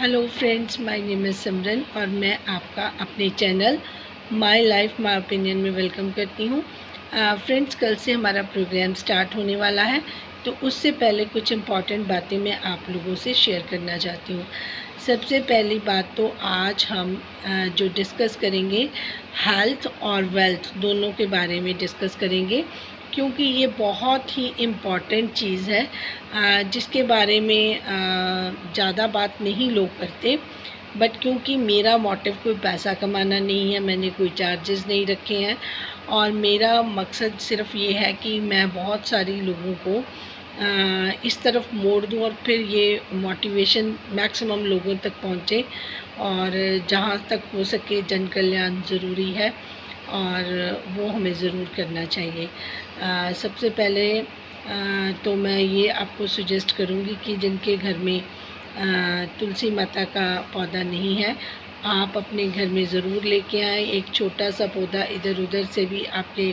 Hello friends, my name is Simran और मैं आपका अपने channel My Life My Opinion में वेलकम करती हूँ। फ्रेंड्स, कल से हमारा प्रोग्राम स्टार्ट होने वाला है, तो उससे पहले कुछ इम्पॉर्टेंट बातें मैं आप लोगों से शेयर करना चाहती हूँ। सबसे पहली बात तो आज हम जो डिस्कस करेंगे, हेल्थ और वेल्थ दोनों के बारे में डिस्कस करेंगे, क्योंकि ये बहुत ही इम्पॉर्टेंट चीज़ है जिसके बारे में ज़्यादा बात नहीं लोग करते। बट क्योंकि मेरा मोटिव कोई पैसा कमाना नहीं है, मैंने कोई चार्जेस नहीं रखे हैं और मेरा मकसद सिर्फ ये है कि मैं बहुत सारी लोगों को इस तरफ मोड़ दूँ और फिर ये मोटिवेशन मैक्सिमम लोगों तक पहुँचे और जहाँ तक हो सके जन कल्याण ज़रूरी है और वो हमें ज़रूर करना चाहिए। सबसे पहले तो मैं ये आपको सजेस्ट करूँगी कि जिनके घर में तुलसी माता का पौधा नहीं है, आप अपने घर में ज़रूर लेके आएँ। एक छोटा सा पौधा इधर उधर से भी आपके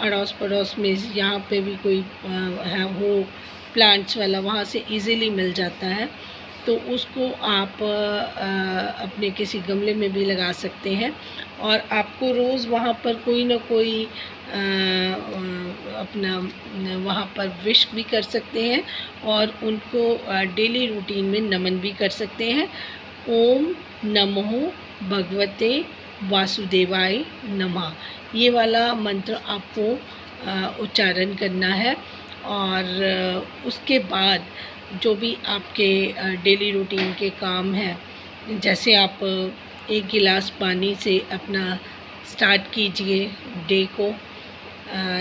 अड़ोस पड़ोस में यहाँ पे भी कोई है हो प्लांट्स वाला, वहाँ से इजीली मिल जाता है, तो उसको आप अपने किसी गमले में भी लगा सकते हैं और आपको रोज़ वहाँ पर कोई ना कोई अपना वहाँ पर विश भी कर सकते हैं और उनको डेली रूटीन में नमन भी कर सकते हैं। ओम नमो भगवते वासुदेवाय नमः, ये वाला मंत्र आपको उच्चारण करना है और उसके बाद जो भी आपके डेली रूटीन के काम हैं, जैसे आप एक गिलास पानी से अपना स्टार्ट कीजिए डे को।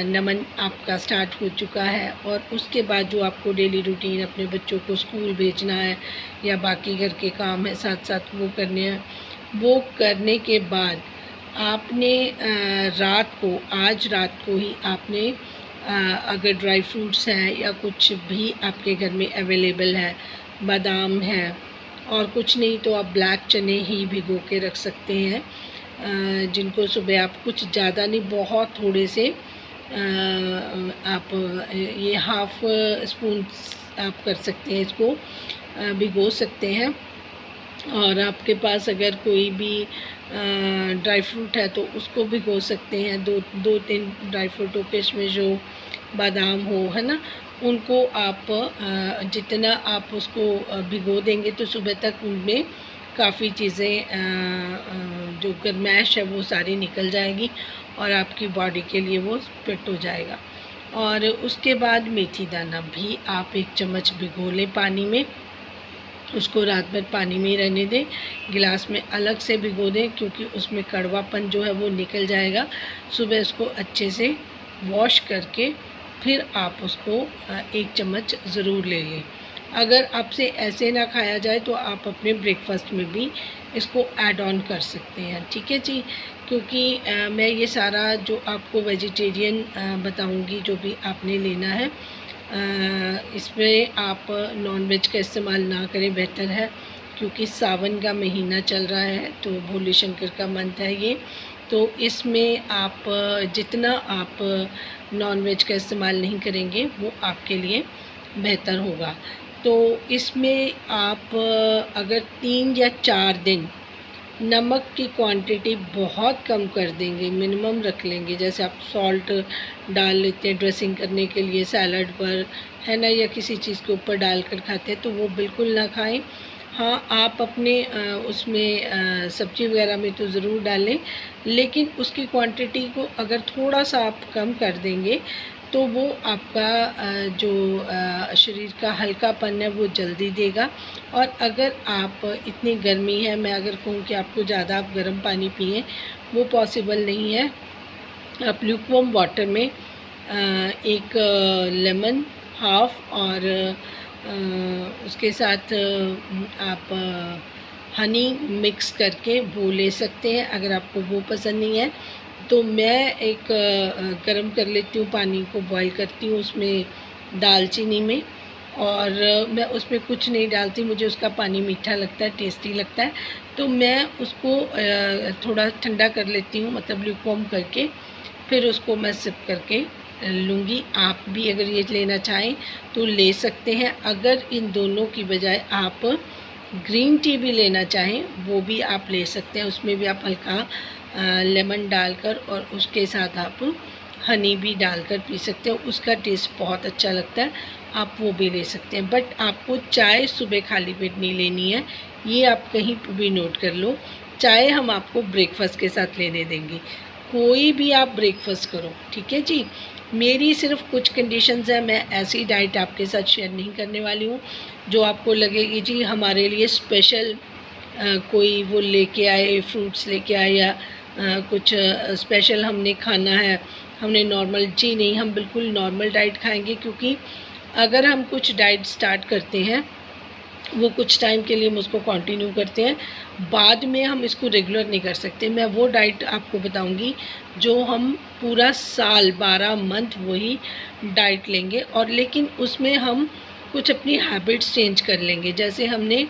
नमन आपका स्टार्ट हो चुका है और उसके बाद जो आपको डेली रूटीन अपने बच्चों को स्कूल भेजना है या बाकी घर के काम है साथ साथ वो करने हैं, वो करने के बाद आपने आज रात को ही आपने अगर ड्राई फ्रूट्स हैं या कुछ भी आपके घर में अवेलेबल है, बादाम है और कुछ नहीं तो आप ब्लैक चने ही भिगो के रख सकते हैं, जिनको सुबह आप कुछ ज़्यादा नहीं, बहुत थोड़े से आप ये हाफ़ स्पून आप कर सकते हैं, इसको भिगो सकते हैं। और आपके पास अगर कोई भी ड्राई फ्रूट है तो उसको भिगो सकते हैं, दो तीन ड्राई फ्रूटों किशमिश हो, बादाम हो, है ना, उनको आप जितना आप उसको भिगो देंगे तो सुबह तक उनमें काफ़ी चीज़ें जो गर्माइश है वो सारी निकल जाएगी और आपकी बॉडी के लिए वो फिट हो जाएगा। और उसके बाद मेथी दाना भी आप 1 चम्मच भिगो लें पानी में, उसको रात भर पानी में ही रहने दें, गिलास में अलग से भिगो दें क्योंकि उसमें कड़वापन जो है वो निकल जाएगा। सुबह उसको अच्छे से वॉश करके फिर आप उसको 1 चम्मच ज़रूर ले लें। अगर आपसे ऐसे ना खाया जाए तो आप अपने ब्रेकफास्ट में भी इसको ऐड ऑन कर सकते हैं, ठीक है जी। क्योंकि मैं ये सारा जो आपको वेजिटेरियन बताऊंगी जो भी आपने लेना है, इसमें आप नॉन वेज का इस्तेमाल ना करें, बेहतर है, क्योंकि सावन का महीना चल रहा है तो भोले शंकर का मंथ है ये, तो इसमें आप जितना आप नॉन वेज का इस्तेमाल नहीं करेंगे वो आपके लिए बेहतर होगा। तो इसमें आप अगर 3 या 4 दिन नमक की क्वांटिटी बहुत कम कर देंगे, मिनिमम रख लेंगे, जैसे आप सॉल्ट डाल लेते हैं ड्रेसिंग करने के लिए सैलड पर, है ना, या किसी चीज़ के ऊपर डालकर खाते हैं, तो वो बिल्कुल ना खाएं। हाँ, आप अपने उसमें सब्ज़ी वगैरह में तो ज़रूर डालें, लेकिन उसकी क्वांटिटी को अगर थोड़ा सा आप कम कर देंगे तो वो आपका जो शरीर का हल्कापन है वो जल्दी देगा। और अगर आप इतनी गर्मी है, मैं अगर कहूँ कि आपको ज़्यादा आप गर्म पानी पिएं, वो पॉसिबल नहीं है। आप ल्यूकवार्म वाटर में एक लेमन हाफ और उसके साथ आप हनी मिक्स करके वो ले सकते हैं। अगर आपको वो पसंद नहीं है तो मैं एक गरम कर लेती हूँ, पानी को बॉईल करती हूँ उसमें दालचीनी में, और मैं उसमें कुछ नहीं डालती, मुझे उसका पानी मीठा लगता है, टेस्टी लगता है, तो मैं उसको थोड़ा ठंडा कर लेती हूँ, मतलब ल्यूकवार्म करके फिर उसको मैं सिप करके लूँगी। आप भी अगर ये लेना चाहें तो ले सकते हैं। अगर इन दोनों की बजाय आप ग्रीन टी भी लेना चाहें वो भी आप ले सकते हैं, उसमें भी आप हल्का लेमन डालकर और उसके साथ आप हनी भी डालकर पी सकते हो, उसका टेस्ट बहुत अच्छा लगता है, आप वो भी ले सकते हैं। बट आपको चाय सुबह खाली पेट नहीं लेनी है, ये आप कहीं पर भी नोट कर लो। चाय हम आपको ब्रेकफास्ट के साथ लेने देंगे, कोई भी आप ब्रेकफास्ट करो, ठीक है जी। मेरी सिर्फ कुछ कंडीशंस हैं, मैं ऐसी डाइट आपके साथ शेयर नहीं करने वाली हूँ जो आपको लगेगी जी हमारे लिए स्पेशल कोई वो लेके आए, फ्रूट्स लेके आए या कुछ स्पेशल हमने खाना है, हमने नॉर्मल, जी नहीं, हम बिल्कुल नॉर्मल डाइट खाएंगे। क्योंकि अगर हम कुछ डाइट स्टार्ट करते हैं वो कुछ टाइम के लिए हम उसको कंटिन्यू करते हैं, बाद में हम इसको रेगुलर नहीं कर सकते। मैं वो डाइट आपको बताऊंगी जो हम पूरा साल 12 मंथ वही डाइट लेंगे, और लेकिन उसमें हम कुछ अपनी हैबिट्स चेंज कर लेंगे। जैसे हमने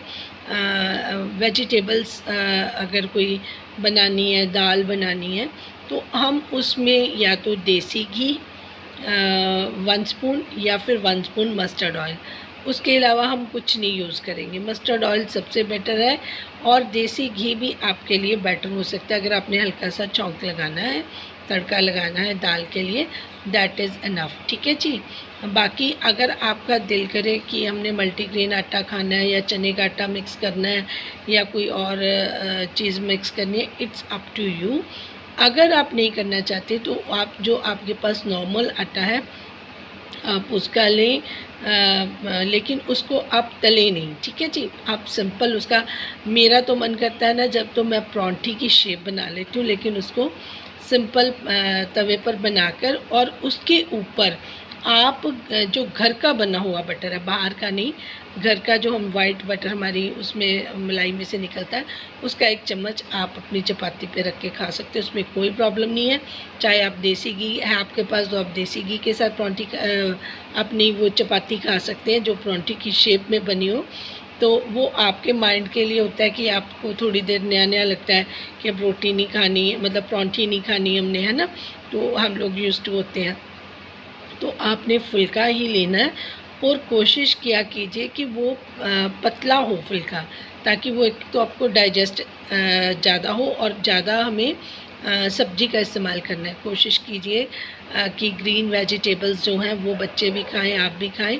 वेजिटेबल्स अगर कोई बनानी है, दाल बनानी है, तो हम उसमें या तो देसी घी 1 स्पून या फिर 1 स्पून मस्टर्ड ऑयल, उसके अलावा हम कुछ नहीं यूज़ करेंगे। मस्टर्ड ऑयल सबसे बेटर है, और देसी घी भी आपके लिए बेटर हो सकता है अगर आपने हल्का सा चौंक लगाना है, तड़का लगाना है दाल के लिए, दैट इज़ इनफ, ठीक है जी। बाकी अगर आपका दिल करे कि हमने मल्टीग्रेन आटा खाना है या चने का आटा मिक्स करना है या कोई और चीज़ मिक्स करनी है, इट्स अप टू यू। अगर आप नहीं करना चाहते तो आप जो आपके पास नॉर्मल आटा है आप उसका लें, लेकिन उसको आप तले नहीं, ठीक है जी। आप सिंपल उसका, मेरा तो मन करता है ना जब तो मैं परांठी की शेप बना लेती हूँ, लेकिन उसको सिंपल तवे पर बनाकर और उसके ऊपर आप जो घर का बना हुआ बटर है, बाहर का नहीं, घर का जो हम वाइट बटर हमारी उसमें मलाई में से निकलता है, उसका 1 चम्मच आप अपनी चपाती पे रख के खा सकते हैं, उसमें कोई प्रॉब्लम नहीं है। चाहे आप देसी घी है आपके पास तो आप देसी घी के साथ परांठी अपनी वो चपाती खा सकते हैं जो परांठी की शेप में बनी हो। तो वो आपके माइंड के लिए होता है कि आपको थोड़ी देर नया नया लगता है कि अब रोटी नहीं खानी, मतलब परांठी नहीं खानी हमने, है ना, तो हम लोग यूज्ड होते हैं। तो आपने फुल्का ही लेना है, और कोशिश किया कीजिए कि वो पतला हो फुल्का, ताकि वो एक तो आपको डाइजेस्ट ज़्यादा हो, और ज़्यादा हमें सब्जी का इस्तेमाल करना है। कोशिश कीजिए कि ग्रीन वेजिटेबल्स जो हैं वो बच्चे भी खाएं, आप भी खाएं।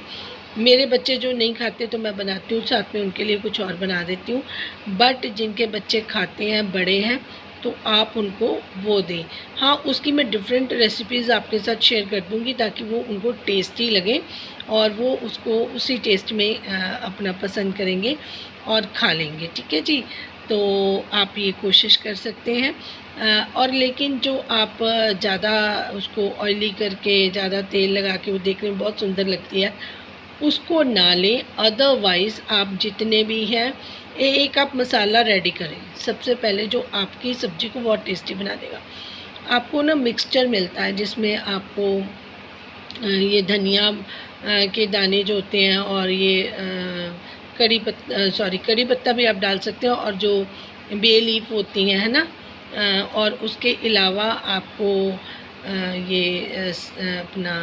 मेरे बच्चे जो नहीं खाते तो मैं बनाती हूँ साथ में उनके लिए कुछ और बना देती हूँ, बट जिनके बच्चे खाते हैं, बड़े हैं, तो आप उनको वो दें। हाँ, उसकी मैं डिफरेंट रेसिपीज़ आपके साथ शेयर कर दूँगी ताकि वो उनको टेस्टी लगे और वो उसको उसी टेस्ट में अपना पसंद करेंगे और खा लेंगे, ठीक है जी। तो आप ये कोशिश कर सकते हैं। और लेकिन जो आप ज़्यादा उसको ऑयली करके, ज़्यादा तेल लगा के वो देखने में बहुत सुंदर लगती है, उसको ना लें। अदरवाइज़ आप जितने भी हैं, एक आप मसाला रेडी करें। सबसे पहले जो आपकी सब्ज़ी को बहुत टेस्टी बना देगा, आपको ना मिक्सचर मिलता है जिसमें आपको ये धनिया के दाने जो होते हैं, और ये कड़ी पत्ता भी आप डाल सकते हो, और जो बे लीफ होती हैं, है ना, और उसके अलावा आपको ये अपना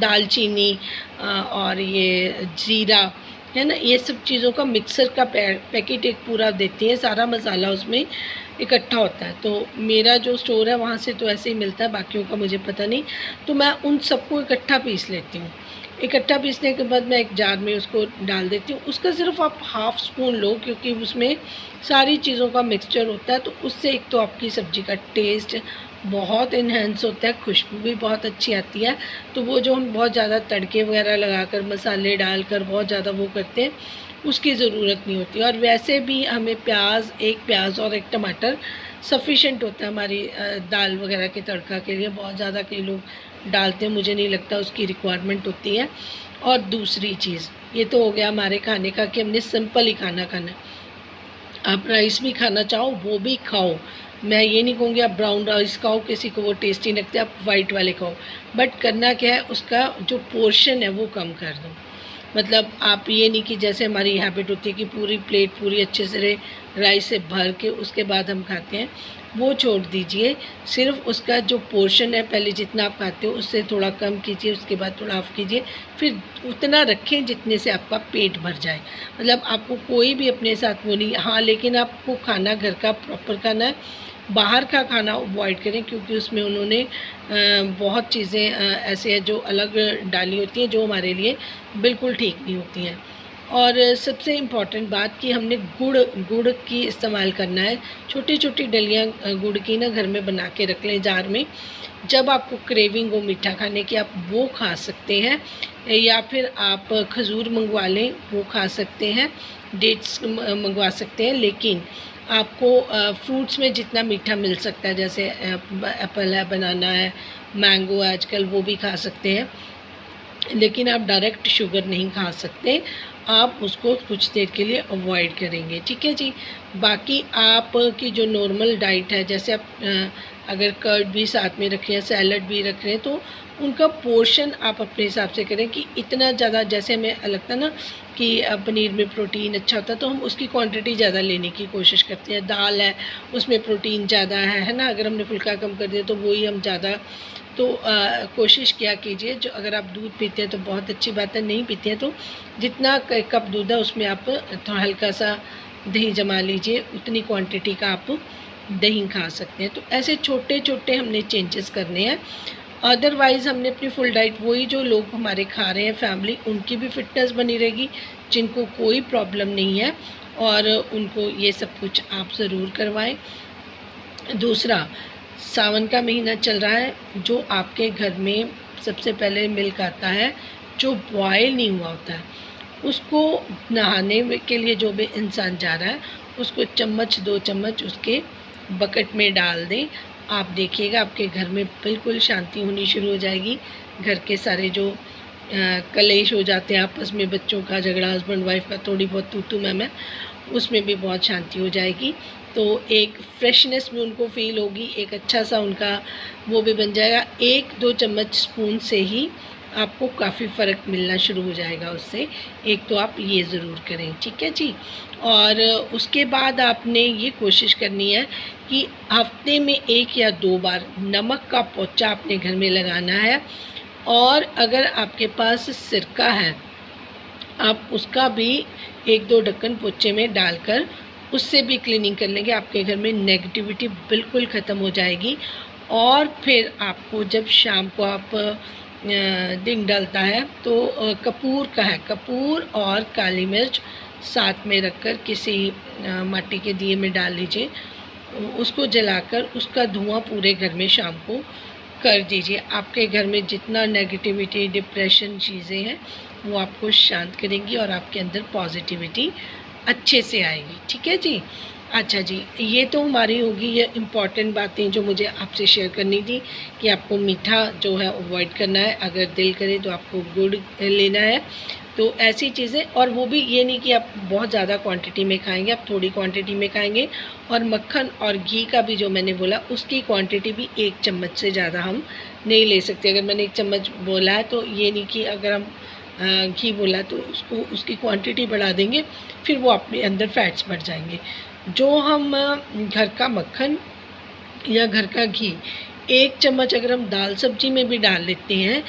दालचीनी और ये जीरा, है ना, ये सब चीज़ों का मिक्सर का पैकेट एक पूरा देती है, सारा मसाला उसमें इकट्ठा होता है। तो मेरा जो स्टोर है वहाँ से तो ऐसे ही मिलता है, बाकियों का मुझे पता नहीं। तो मैं उन सबको इकट्ठा पीस लेती हूँ। इकट्ठा पीसने के बाद मैं एक जार में उसको डाल देती हूँ। उसका सिर्फ आप हाफ़ स्पून लो, क्योंकि उसमें सारी चीज़ों का मिक्सचर होता है, तो उससे एक तो आपकी सब्ज़ी का टेस्ट बहुत इन्हेंस होता है, खुशबू भी बहुत अच्छी आती है। तो वो जो हम बहुत ज़्यादा तड़के वगैरह लगाकर, मसाले डालकर बहुत ज़्यादा वो करते हैं, उसकी ज़रूरत नहीं होती। और वैसे भी हमें एक प्याज और एक टमाटर सफिशेंट होता है हमारी दाल वगैरह के तड़का के लिए। बहुत ज़्यादा कई लोग डालते हैं, मुझे नहीं लगता उसकी रिक्वायरमेंट होती है। और दूसरी चीज़, ये तो हो गया हमारे खाने का कि हमने सिंपल ही खाना खाना है। आप राइस भी खाना चाहो वो भी खाओ, मैं ये नहीं कहूँगी आप ब्राउन राइस खाओ, किसी को वो टेस्टी लगता है आप वाइट वाले खाओ, बट करना क्या है, उसका जो पोर्शन है वो कम कर दो। मतलब आप ये नहीं कि जैसे हमारी हैबिट होती है कि पूरी प्लेट पूरी अच्छे से राइस से भर के उसके बाद हम खाते हैं, वो छोड़ दीजिए। सिर्फ उसका जो पोर्शन है, पहले जितना आप खाते हो उससे थोड़ा कम कीजिए, उसके बाद थोड़ा ऑफ कीजिए, फिर उतना रखें जितने से आपका पेट भर जाए। मतलब आपको कोई भी अपने साथ वो नहीं, हाँ लेकिन आपको खाना घर का प्रॉपर खाना है, बाहर का खाना अवॉइड करें, क्योंकि उसमें उन्होंने बहुत चीज़ें ऐसे हैं जो अलग डाली होती हैं, जो हमारे लिए बिल्कुल ठीक नहीं होती हैं। और सबसे इम्पॉर्टेंट बात कि हमने गुड़ की इस्तेमाल करना है। छोटी छोटी डलियाँ गुड़ की ना घर में बना के रख लें जार में। जब आपको क्रेविंग हो मीठा खाने की, आप वो खा सकते हैं, या फिर आप खजूर मंगवा लें, वो खा सकते हैं, डेट्स मंगवा सकते हैं। लेकिन आपको फ्रूट्स में जितना मीठा मिल सकता है, जैसे एप्पल है, बनाना है, मैंगो है आजकल, वो भी खा सकते हैं। लेकिन आप डायरेक्ट शुगर नहीं खा सकते, आप उसको कुछ देर के लिए अवॉइड करेंगे, ठीक है जी। बाकी आप की जो नॉर्मल डाइट है, जैसे आप अगर कर्ड भी साथ में रख रहे हैं, सैलड भी रख रहे हैं, तो उनका पोर्शन आप अपने हिसाब से करें कि इतना ज़्यादा, जैसे हमें लगता है ना कि पनीर में प्रोटीन अच्छा होता है, तो हम उसकी क्वांटिटी ज़्यादा लेने की कोशिश करते हैं। दाल है, उसमें प्रोटीन ज़्यादा है ना, अगर हमने फुल्का कम कर दिया तो वही हम ज़्यादा, तो कोशिश किया कीजिए। जो अगर आप दूध पीते हैं तो बहुत अच्छी बात है, नहीं पीते हैं तो जितना कप दूध है उसमें आप थोड़ा हल्का सा दही जमा लीजिए, उतनी क्वांटिटी का आप दही खा सकते हैं। तो ऐसे छोटे छोटे हमने चेंजेस करने हैं। अदरवाइज़ हमने अपनी फुल डाइट, वही जो लोग हमारे खा रहे हैं फैमिली, उनकी भी फिटनेस बनी रहेगी, जिनको कोई प्रॉब्लम नहीं है, और उनको ये सब कुछ आप ज़रूर करवाएं। दूसरा, सावन का महीना चल रहा है, जो आपके घर में सबसे पहले मिल्क आता है जो बॉयल नहीं हुआ होता है, उसको नहाने के लिए जो भी इंसान जा रहा है, उसको चम्मच 2 चम्मच उसके बकेट में डाल दें। आप देखिएगा आपके घर में बिल्कुल शांति होनी शुरू हो जाएगी। घर के सारे जो कलेश हो जाते हैं आपस में, बच्चों का झगड़ा, हस्बैंड वाइफ का, थोड़ी बहुत तू मैं, उसमें भी बहुत शांति हो जाएगी। तो एक फ्रेशनेस भी उनको फ़ील होगी, एक अच्छा सा उनका वो भी बन जाएगा। 1-2 चम्मच स्पून से ही आपको काफ़ी फ़र्क मिलना शुरू हो जाएगा उससे। एक तो आप ये ज़रूर करें, ठीक है जी। और उसके बाद आपने ये कोशिश करनी है कि हफ्ते में 1 या 2 बार नमक का पोंचा अपने घर में लगाना है। और अगर आपके पास सिरका है, आप उसका भी 1-2 ढक्कन पोंचे में डालकर उससे भी क्लीनिंग कर लेंगे। आपके घर में नेगेटिविटी बिल्कुल ख़त्म हो जाएगी। और फिर आपको जब शाम को आप दिन ढलता है तो कपूर का है, कपूर और काली मिर्च साथ में रखकर किसी माटी के दिए में डाल लीजिए, उसको जलाकर उसका धुआं पूरे घर में शाम को कर दीजिए। आपके घर में जितना नेगेटिविटी, डिप्रेशन चीज़ें हैं, वो आपको शांत करेंगी और आपके अंदर पॉजिटिविटी अच्छे से आएगी, ठीक है जी। अच्छा जी, ये तो हमारी होगी ये इम्पॉर्टेंट बातें जो मुझे आपसे शेयर करनी थी, कि आपको मीठा जो है अवॉइड करना है, अगर दिल करे तो आपको गुड़ लेना है। तो ऐसी चीज़ें, और वो भी ये नहीं कि आप बहुत ज़्यादा क्वांटिटी में खाएंगे, आप थोड़ी क्वांटिटी में खाएंगे। और मक्खन और घी का भी जो मैंने बोला, उसकी क्वांटिटी भी 1 चम्मच से ज़्यादा हम नहीं ले सकते। अगर मैंने 1 चम्मच बोला है तो ये नहीं कि अगर हम घी बोला तो उसको उसकी क्वांटिटी बढ़ा देंगे, फिर वो अपने अंदर फैट्स बढ़ जाएंगे। जो हम घर का मक्खन या घर का घी 1 चम्मच अगर हम दाल सब्जी में भी डाल लेते हैं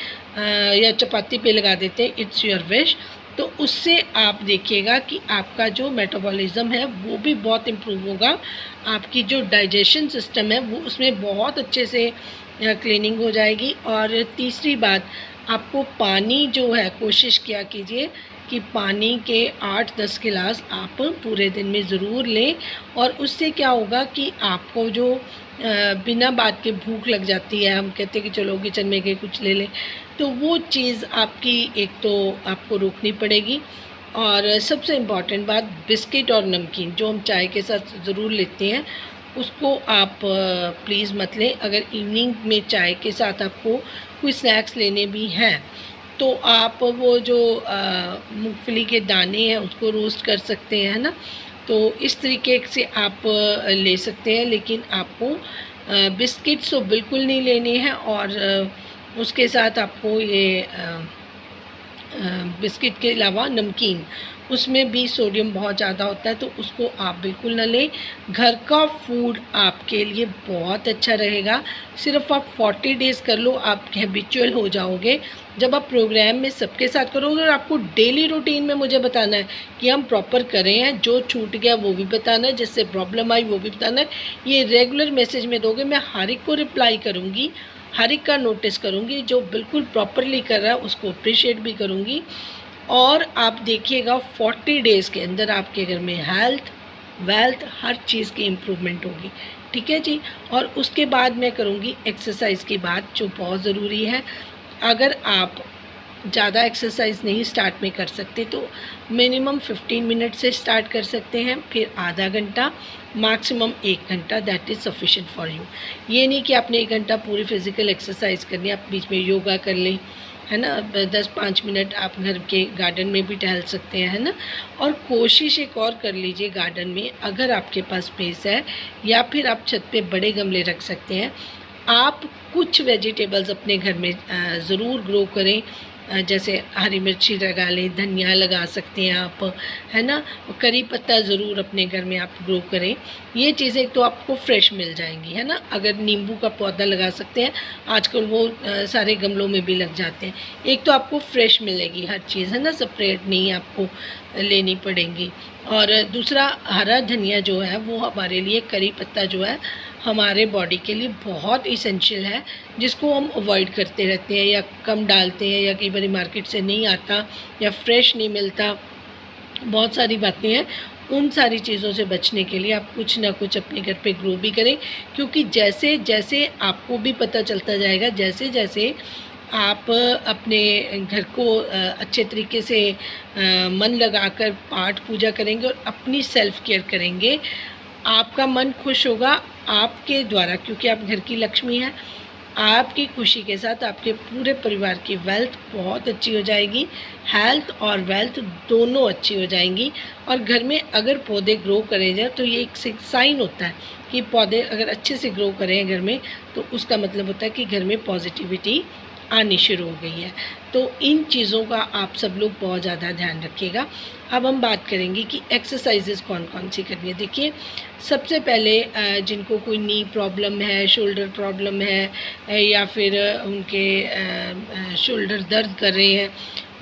या चपाती पे लगा देते हैं, इट्स योर विश, तो उससे आप देखिएगा कि आपका जो मेटाबॉलिज़्म है वो भी बहुत इम्प्रूव होगा। आपकी जो डाइजेशन सिस्टम है वो उसमें बहुत अच्छे से क्लीनिंग हो जाएगी। और तीसरी बात, आपको पानी जो है कोशिश किया कीजिए कि पानी के 8-10 गिलास आप पूरे दिन में ज़रूर लें। और उससे क्या होगा कि आपको जो बिना बात के भूख लग जाती है, हम कहते हैं कि चलो किचन में गए कुछ ले लें, तो वो चीज़ आपकी एक तो आपको रोकनी पड़ेगी। और सबसे इम्पॉर्टेंट बात, बिस्किट और नमकीन जो हम चाय के साथ ज़रूर लेते हैं, उसको आप प्लीज़ मत लें। अगर इवनिंग में चाय के साथ आपको कोई स्नैक्स लेने भी हैं, तो आप वो जो मूंगफली के दाने हैं उसको रोस्ट कर सकते हैं, है ना। तो इस तरीके से आप ले सकते हैं। लेकिन आपको बिस्किट्स तो बिल्कुल नहीं लेने हैं। और उसके साथ आपको ये बिस्किट के अलावा नमकीन, उसमें भी सोडियम बहुत ज़्यादा होता है, तो उसको आप बिल्कुल ना लें। घर का फूड आपके लिए बहुत अच्छा रहेगा। सिर्फ आप 40 डेज़ कर लो, आप हैबिचुअल हो जाओगे। जब आप प्रोग्राम में सबके साथ करोगे और आपको डेली रूटीन में मुझे बताना है कि हम प्रॉपर कर रहे हैं, जो छूट गया वो भी बताना है, जिससे प्रॉब्लम आई वो भी बताना है। ये रेगुलर मैसेज में दोगे, मैं हर एक को रिप्लाई करूँगी, हर एक का नोटिस करूँगी। जो बिल्कुल प्रॉपरली कर रहा है उसको अप्रिशिएट भी करूँगी। और आप देखिएगा 40 डेज़ के अंदर आपके घर में हेल्थ, वेल्थ, हर चीज़ की इम्प्रूवमेंट होगी। ठीक है जी। और उसके बाद मैं करूँगी एक्सरसाइज की बात, जो बहुत ज़रूरी है। अगर आप ज़्यादा एक्सरसाइज नहीं स्टार्ट में कर सकते तो मिनिमम 15 मिनट से स्टार्ट कर सकते हैं, फिर आधा घंटा, मैक्सिमम 1 घंटा, that is sufficient for you. ये नहीं कि आपने 1 घंटा पूरी फिज़िकल एक्सरसाइज करनी है, आप बीच में योगा कर लें, है ना। 10-5 मिनट आप घर के गार्डन में भी टहल सकते हैं, है ना। और कोशिश एक और कर लीजिए गार्डन में, अगर आपके पास स्पेस है, या फिर आप छत पे बड़े गमले रख सकते हैं। आप कुछ वेजिटेबल्स अपने घर में ज़रूर ग्रो करें, जैसे हरी मिर्ची लगा लें, धनिया लगा सकते हैं आप, है ना। करी पत्ता ज़रूर अपने घर में आप ग्रो करें। ये चीज़ें तो आपको फ्रेश मिल जाएंगी, है ना। अगर नींबू का पौधा लगा सकते हैं, आजकल वो सारे गमलों में भी लग जाते हैं। एक तो आपको फ्रेश मिलेगी हर चीज़, है ना, सेपरेट नहीं आपको लेनी पड़ेंगी। और दूसरा, हरा धनिया जो है वो हमारे लिए, करी पत्ता जो है हमारे बॉडी के लिए बहुत इसेंशियल है, जिसको हम अवॉइड करते रहते हैं या कम डालते हैं, या कई बार मार्केट से नहीं आता या फ्रेश नहीं मिलता। बहुत सारी बातें हैं, उन सारी चीज़ों से बचने के लिए आप कुछ ना कुछ अपने घर पे ग्रो भी करें, क्योंकि जैसे जैसे आपको भी पता चलता जाएगा, जैसे जैसे आप अपने घर को अच्छे तरीके से मन लगाकर पाठ पूजा करेंगे और अपनी सेल्फ केयर करेंगे, आपका मन खुश होगा आपके द्वारा, क्योंकि आप घर की लक्ष्मी हैं। आपकी खुशी के साथ आपके पूरे परिवार की वेल्थ बहुत अच्छी हो जाएगी, हेल्थ और वेल्थ दोनों अच्छी हो जाएंगी। और घर में अगर पौधे ग्रो करे जाए तो ये एक साइन होता है कि पौधे अगर अच्छे से ग्रो करें घर में, तो उसका मतलब होता है कि घर में पॉजिटिविटी आनी शुरू हो गई है। तो इन चीज़ों का आप सब लोग बहुत ज़्यादा ध्यान रखिएगा। अब हम बात करेंगे कि एक्सरसाइजेस कौन कौन सी करनी है। देखिए, सबसे पहले जिनको कोई नी प्रॉब्लम है, शोल्डर प्रॉब्लम है, या फिर उनके शोल्डर दर्द कर रहे हैं,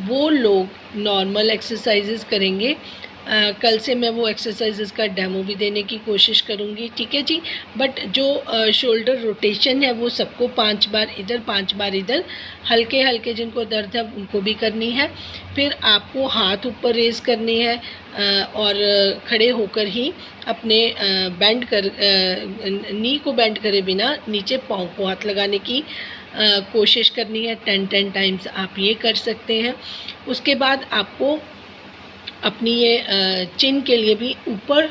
वो लोग नॉर्मल एक्सरसाइजेस करेंगे। कल से मैं वो एक्सरसाइजेस का डेमो भी देने की कोशिश करूँगी, ठीक है जी। बट जो शोल्डर रोटेशन है वो सबको 5 बार इधर 5 बार इधर, हल्के हल्के जिनको दर्द है उनको भी करनी है। फिर आपको हाथ ऊपर रेज करने हैं, और खड़े होकर ही अपने बेंड कर नी को बेंड करे बिना नीचे पाँव को हाथ लगाने की कोशिश करनी है। 10 टाइम्स आप ये कर सकते हैं। उसके बाद आपको अपनी ये चिन के लिए भी ऊपर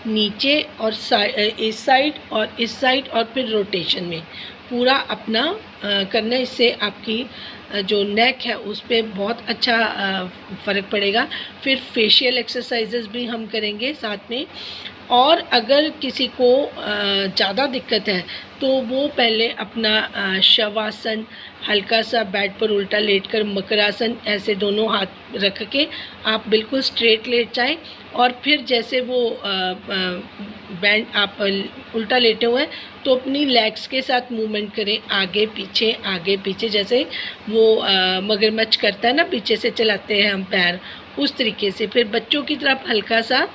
नीचे और इस साइड और इस साइड और फिर रोटेशन में पूरा अपना करना। इससे आपकी जो नेक है उस पर बहुत अच्छा फ़र्क पड़ेगा। फिर फेशियल एक्सरसाइजेस भी हम करेंगे साथ में। और अगर किसी को ज़्यादा दिक्कत है तो वो पहले अपना शवासन, हल्का सा बेड पर उल्टा लेटकर मकरासन, ऐसे दोनों हाथ रख के आप बिल्कुल स्ट्रेट लेट जाएं। और फिर जैसे वो बैंड आप उल्टा लेटे हुए हैं तो अपनी लेग्स के साथ मूवमेंट करें, आगे पीछे, जैसे वो मगरमच्छ करता है ना, पीछे से चलाते हैं हम पैर, उस तरीके से। फिर बच्चों की तरफ हल्का सा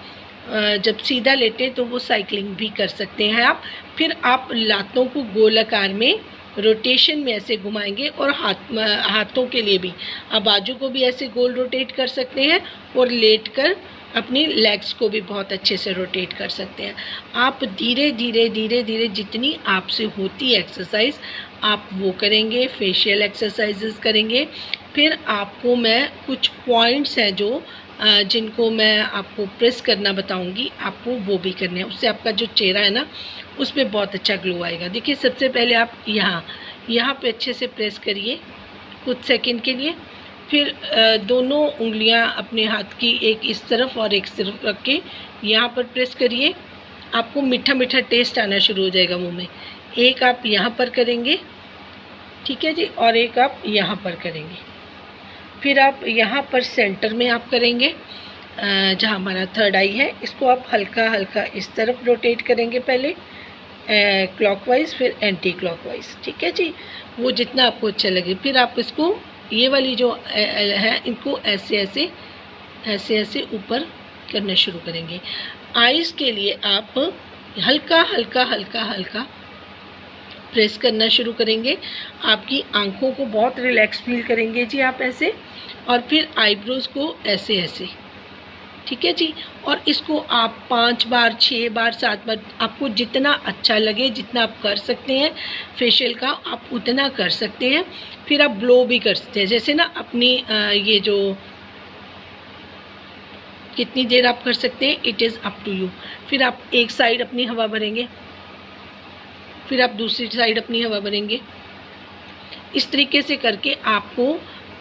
जब सीधा लेटे तो वो साइकिलिंग भी कर सकते हैं आप। फिर आप लातों को गोल आकार में रोटेशन में ऐसे घुमाएंगे, और हाथों के लिए भी आप बाजू को भी ऐसे गोल रोटेट कर सकते हैं, और लेटकर अपनी लेग्स को भी बहुत अच्छे से रोटेट कर सकते हैं। आप धीरे धीरे जितनी आपसे होती है एक्सरसाइज आप वो करेंगे। फेशियल एक्सरसाइजेस करेंगे। फिर आपको मैं कुछ पॉइंट्स हैं जो जिनको मैं आपको प्रेस करना बताऊंगी, आपको वो भी करने हैं। उससे आपका जो चेहरा है ना उस पर बहुत अच्छा ग्लो आएगा। देखिए, सबसे पहले आप यहाँ पे अच्छे से प्रेस करिए कुछ सेकंड के लिए। फिर दोनों उंगलियां अपने हाथ की एक इस तरफ और एक इस तरफ रख के यहाँ पर प्रेस करिए। आपको मीठा मीठा टेस्ट आना शुरू हो जाएगा मुंह में। एक आप यहाँ पर करेंगे, ठीक है जी, और एक आप यहाँ पर करेंगे। फिर आप यहाँ पर सेंटर में आप करेंगे, जहाँ हमारा थर्ड आई है, इसको आप हल्का हल्का इस तरफ रोटेट करेंगे, पहले क्लॉकवाइज फिर एंटी क्लॉकवाइज, ठीक है जी, वो जितना आपको अच्छा लगे। फिर आप इसको ये वाली जो है इनको ऐसे ऐसे ऐसे ऐसे ऊपर करना शुरू करेंगे। आइज़ के लिए आप हल्का हल्का हल्का हल्का प्रेस करना शुरू करेंगे, आपकी आंखों को बहुत रिलैक्स फील करेंगे जी आप ऐसे, और फिर आईब्रोज़ को ऐसे ऐसे, ठीक है जी। और इसको आप 5 बार 6 बार 7 बार आपको जितना अच्छा लगे, जितना आप कर सकते हैं फेशियल का आप उतना कर सकते हैं। फिर आप ब्लो भी कर सकते हैं, जैसे ना अपनी ये जो कितनी देर आप कर सकते हैं, it is up to you. फिर आप एक साइड अपनी हवा भरेंगे, फिर आप दूसरी साइड अपनी हवा भरेंगे। इस तरीके से करके आपको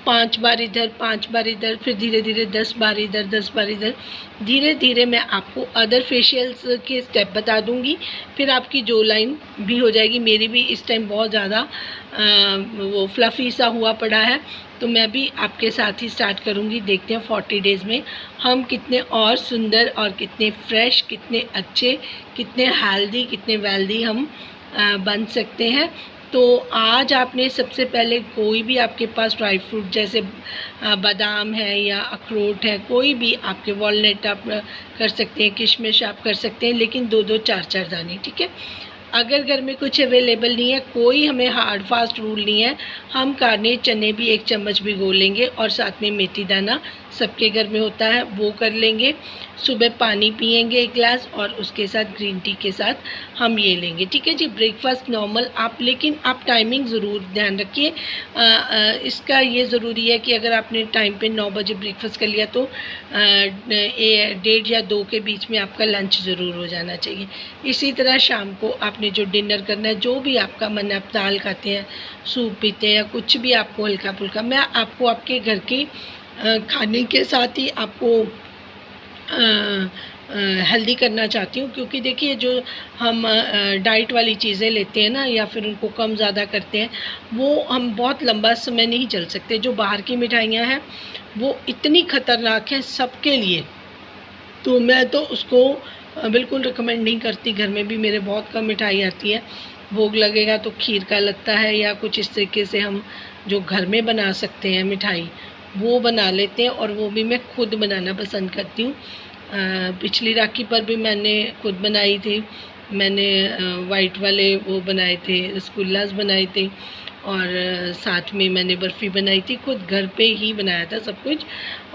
5 बार इधर 5 बार इधर, फिर धीरे धीरे 10 बार इधर 10 बार इधर, धीरे धीरे मैं आपको अदर फेशियल्स के स्टेप बता दूंगी। फिर आपकी जो लाइन भी हो जाएगी। मेरी भी इस टाइम बहुत ज़्यादा वो फ्लफ़ी सा हुआ पड़ा है, तो मैं भी आपके साथ ही स्टार्ट करूंगी। देखते हैं 40 डेज़ में हम कितने और सुंदर और कितने फ्रेश, कितने अच्छे, कितने हेल्दी, कितने वेल्दी हम बन सकते हैं। तो आज आपने सबसे पहले कोई भी आपके पास ड्राई फ्रूट जैसे बादाम है या अखरोट है, कोई भी आपके वॉलनट आप कर सकते हैं, किशमिश आप कर सकते हैं, लेकिन 2-2 4-4 दाने, ठीक है। अगर घर में कुछ अवेलेबल नहीं है, कोई हमें हार्ड फास्ट रूल नहीं है, हम काने चने भी 1 चम्मच भिगो लेंगे और साथ में मेथी दाना सबके घर में होता है वो कर लेंगे। सुबह पानी पिएंगे 1 गिलास और उसके साथ ग्रीन टी के साथ हम ये लेंगे, ठीक है जी। ब्रेकफास्ट नॉर्मल आप, लेकिन आप टाइमिंग ज़रूर ध्यान रखिए। इसका ये ज़रूरी है कि अगर आपने टाइम पे 9 बजे ब्रेकफास्ट कर लिया तो 1:30 या 2 के बीच में आपका लंच ज़रूर हो जाना चाहिए। इसी तरह शाम को आपने जो डिनर करना है, जो भी आपका मन है, आप दाल खाते हैं, सूप पीते हैं या कुछ भी आपको हल्का फुल्का, मैं आपको आपके घर की खाने के साथ ही आपको हेल्दी करना चाहती हूँ। क्योंकि देखिए जो हम डाइट वाली चीज़ें लेते हैं ना, या फिर उनको कम ज़्यादा करते हैं, वो हम बहुत लंबा समय नहीं चल सकते। जो बाहर की मिठाइयाँ हैं वो इतनी ख़तरनाक हैं सबके लिए, तो मैं तो उसको बिल्कुल रिकमेंड नहीं करती। घर में भी मेरे बहुत कम मिठाई आती है, भोग लगेगा तो खीर का लगता है या कुछ इस तरीके से हम जो घर में बना सकते हैं मिठाई वो बना लेते हैं, और वो भी मैं खुद बनाना पसंद करती हूँ। पिछली राखी पर भी मैंने खुद बनाई थी, मैंने वाइट वाले वो बनाए थे, रसगुल्लास बनाए थे, और साथ में मैंने बर्फ़ी बनाई थी, खुद घर पे ही बनाया था सब कुछ।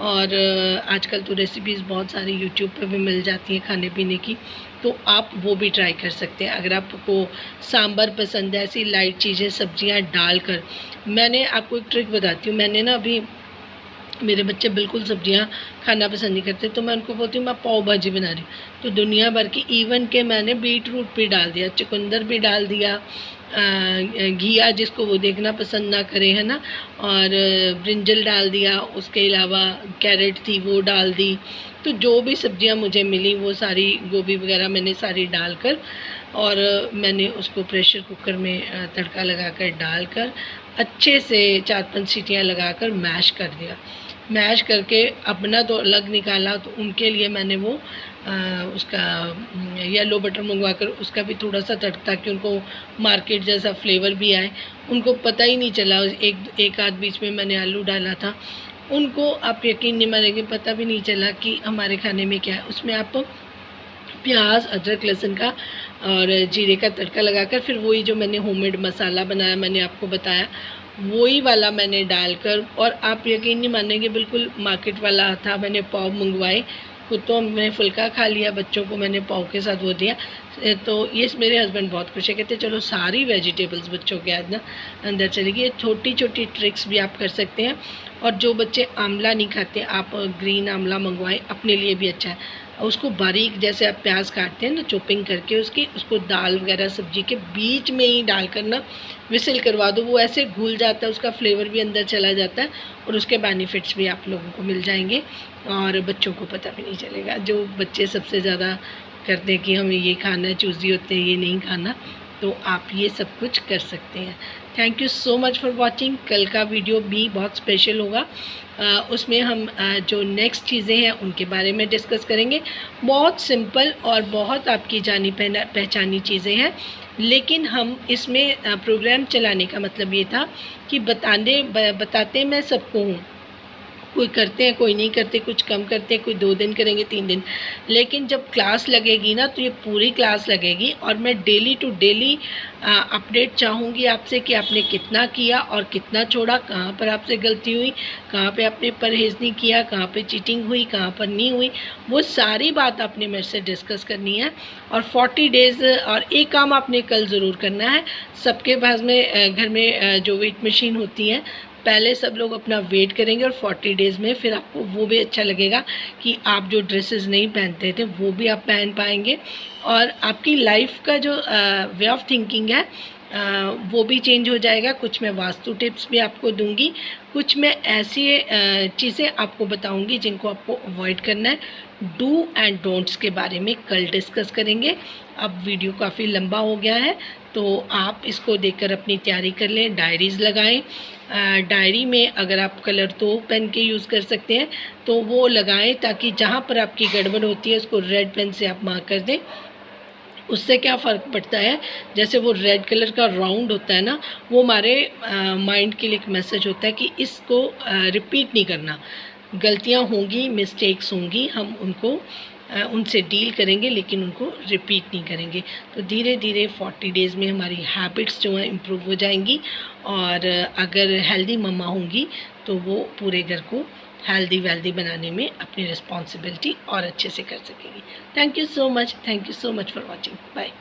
और आजकल तो रेसिपीज़ बहुत सारी यूट्यूब पे भी मिल जाती हैं खाने पीने की, तो आप वो भी ट्राई कर सकते हैं। अगर आपको सांभर पसंद है, ऐसी लाइट चीज़ें सब्जियां डालकर, मैंने आपको एक ट्रिक बताती हूँ। मैंने ना अभी, मेरे बच्चे बिल्कुल सब्जियां खाना पसंद नहीं करते, तो मैं उनको बोलती हूँ मैं पाव भाजी बना रही हूँ, तो दुनिया भर की, इवन के मैंने बीट रूट भी डाल दिया, चुकंदर भी डाल दिया, घिया जिसको वो देखना पसंद ना करे, है ना, और ब्रिंजल डाल दिया, उसके अलावा कैरेट थी वो डाल दी। तो जो भी सब्जियां मुझे मिली वो सारी, गोभी वगैरह मैंने सारी डालकर, और मैंने उसको प्रेशर कुकर में तड़का लगाकर डालकर अच्छे से 4-5 सीटियाँ लगाकर मैश कर दिया। मैश करके अपना तो अलग निकाला, तो उनके लिए मैंने वो उसका येलो बटर मंगवा कर उसका भी थोड़ा सा तड़का, कि उनको मार्केट जैसा फ्लेवर भी आए। उनको पता ही नहीं चला, एक आध बीच में मैंने आलू डाला था, उनको आप यकीन नहीं मानेंगे, पता भी नहीं चला कि हमारे खाने में क्या है। उसमें आप प्याज, अदरक, लहसुन का और जीरे का तड़का लगाकर, फिर वही जो मैंने होममेड मसाला बनाया, मैंने आपको बताया, वही वाला मैंने डालकर, और आप यकीन नहीं मानेंगे, बिल्कुल मार्केट वाला था। मैंने पाव मंगवाए, खुद तो मैंने फुल्का खा लिया, बच्चों को मैंने पाव के साथ वो दिया। तो ये मेरे हस्बैंड बहुत खुश है, कहते चलो सारी वेजिटेबल्स बच्चों के आज ना अंदर चलेगी। ये छोटी छोटी ट्रिक्स भी आप कर सकते हैं। और जो बच्चे आंवला नहीं खाते, आप ग्रीन आंवला मंगवाएं, अपने लिए भी अच्छा है। उसको बारीक, जैसे आप प्याज काटते हैं ना, चॉपिंग करके उसको दाल वगैरह सब्जी के बीच में ही डालकर ना विसिल करवा दो, वो ऐसे घुल जाता है, उसका फ्लेवर भी अंदर चला जाता है, और उसके बेनिफिट्स भी आप लोगों को मिल जाएंगे, और बच्चों को पता भी नहीं चलेगा। जो बच्चे सबसे ज़्यादा करते हैं कि हमें ये खाना है, चूज़ी होते हैं ये नहीं खाना, तो आप ये सब कुछ कर सकते हैं। Thank you so much for watching. कल का वीडियो भी बहुत स्पेशल होगा। उसमें हम जो नेक्स्ट चीज़ें हैं उनके बारे में डिस्कस करेंगे। बहुत सिंपल और बहुत आपकी जानी पहचानी चीज़ें हैं, लेकिन हम इसमें प्रोग्राम चलाने का मतलब ये था कि बताते मैं सबको हूँ। कोई करते हैं, कोई नहीं करते, कुछ कम करते हैं, कोई 2 दिन करेंगे, 3 दिन। लेकिन जब क्लास लगेगी ना, तो ये पूरी क्लास लगेगी और मैं डेली टू डेली अपडेट चाहूँगी आपसे कि आपने कितना किया और कितना छोड़ा, कहाँ पर आपसे गलती हुई, कहाँ पे आपने परहेज़ नहीं किया, कहाँ पे चीटिंग हुई, कहाँ पर नहीं हुई। वो सारी बात आपने मेरे से डिस्कस करनी है। और 40 डेज़ और एक काम आपने कल ज़रूर करना है। सबके पास में घर में जो वेट मशीन होती है, पहले सब लोग अपना वेट करेंगे और 40 डेज़ में फिर आपको वो भी अच्छा लगेगा कि आप जो ड्रेसेस नहीं पहनते थे वो भी आप पहन पाएंगे। और आपकी लाइफ का जो वे ऑफ थिंकिंग है वो भी चेंज हो जाएगा। कुछ मैं वास्तु टिप्स भी आपको दूंगी, कुछ मैं ऐसी चीज़ें आपको बताऊंगी जिनको आपको अवॉइड करना है। डू एंड डोंट्स के बारे में कल डिस्कस करेंगे। अब वीडियो काफ़ी लंबा हो गया है, तो आप इसको देखकर अपनी तैयारी कर लें। डायरीज़ लगाएं। डायरी में अगर आप कलर 2 पेन के यूज़ कर सकते हैं तो वो लगाएं, ताकि जहाँ पर आपकी गड़बड़ होती है उसको रेड पेन से आप मार्क कर दें। उससे क्या फ़र्क पड़ता है, जैसे वो रेड कलर का राउंड होता है ना, वो हमारे माइंड के लिए एक मैसेज होता है कि इसको रिपीट नहीं करना। गलतियाँ होंगी, मिस्टेक्स होंगी, हम उनको उनसे डील करेंगे, लेकिन उनको रिपीट नहीं करेंगे। तो धीरे धीरे 40 डेज़ में हमारी हैबिट्स जो हैं इम्प्रूव हो जाएंगी। और अगर हेल्दी मम्मा होंगी तो वो पूरे घर को हेल्दी वेल्दी बनाने में अपनी रिस्पॉन्सिबिलिटी और अच्छे से कर सकेंगी। Thank you so much for watching. Bye.